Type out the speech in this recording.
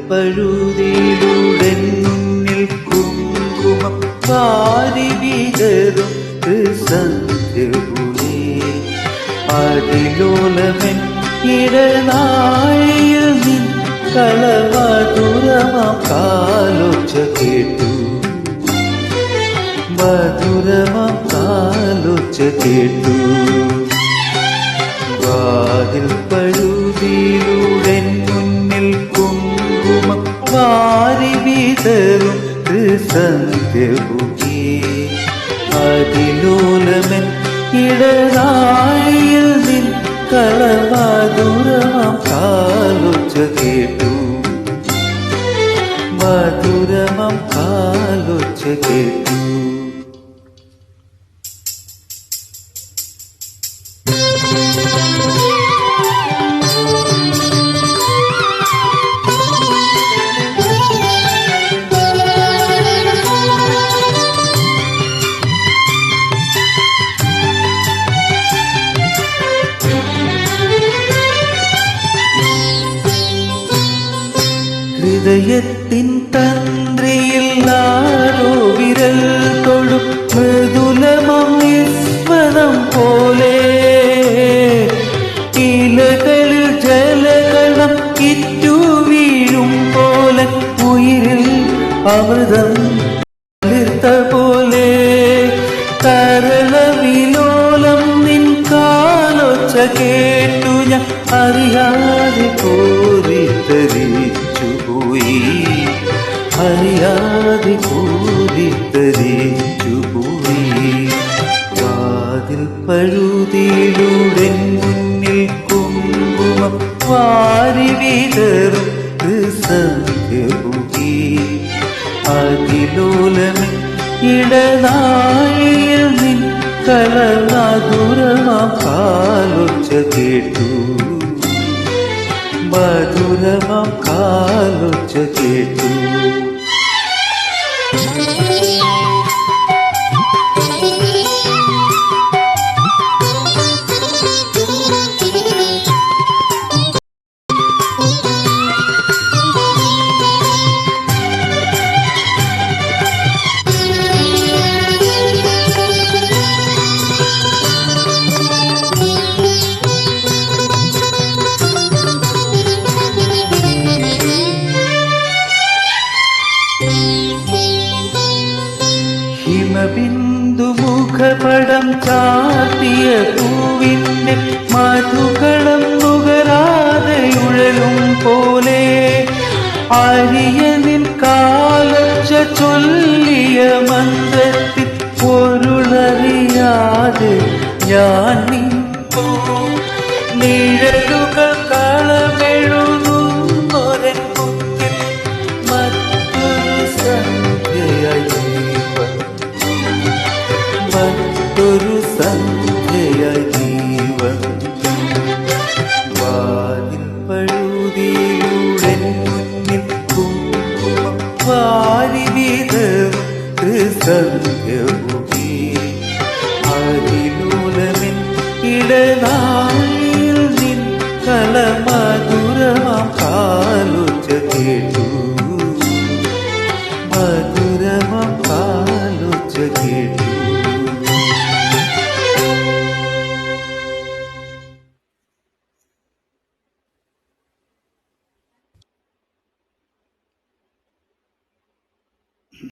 പഴുതിയിലൂടെ മുന്നിൽ കുങ്കുമം വാരി വിതറും സന്ധ്യപുരേ അതിലോലമൻ ഇടനാഴിയിൽ നിൻ കളമധുരമാം കാലൊച്ച കേട്ടു മധുരമാം കാലൊച്ച കേട്ടു വാതിൽ പഴുതിയിലൂടെ മുന്നിൽ കുങ്കുമം വാരി വിതറും സന്ധ്യപുരേ അതിലോലമൻ ഇടനാഴിയിൽ നിൻ കളമധുരമാം കാലൊച്ച കേട്ടു മധുരമാം കാലൊച്ച കേട്ടു. ഹൃദയത്തിൻ തന്ത്രിയിൽ ആരോ വിരൽ തൊഴും മൃദുലമം വിസ്മരം പോലെ ഇലകളിൽ ജലകണം ഇറ്റു വീഴും പോലെ ഉയിരിൽ അമൃതം പോലെ തരളവിലോലം നിൻ കാലൊച്ച കേട്ടു ഞാൻ അറിയാതെ കോരിത്തരിച്ചുപോയി അറിയാതെ കോരിത്തരിച്ചുപോയി വാതിൽ പഴുതിയിലൂടെ മുന്നിൽ കുങ്കുമം വാരി വിതറും സന്ധ്യപുരേ അതിലോലമൻ ഇടനാഴിയിൽ നിൻ കളമധുരമാം കാലൊച്ച കേട്ടു മധുരമാം കാലൊച്ച കേട്ടു. ഹിമബിന്ദു മുഖപടം ചാർത്തിയ പൂവിന്റെ മധുകളം നുകരാതെ ഉഴലും പോലെ അരിയനിൻ കാലൊച്ച ചൊല്ലിയ മന്ത്രത്തിൽ പൊരുളറിയാതെ ഞാൻ നിന്നു നിഴലുകൾ കളമെഴുതുന്നൊരൻ മുന്നിൽ മറ്റൊരു സന്ധ്യയായി മറ്റൊരു സന്ധ്യയായി ജീവൻ വാതിൽ പഴുതിയിലൂടെ മുന്നിൽ കുങ്കുമം വാരി വിതറും സന്ധ്യപുരേ അതിലോലമൻ ഇടനാഴിയിൽ നിൻ കളമധുരമാം കാലൊച്ച കേട്ടു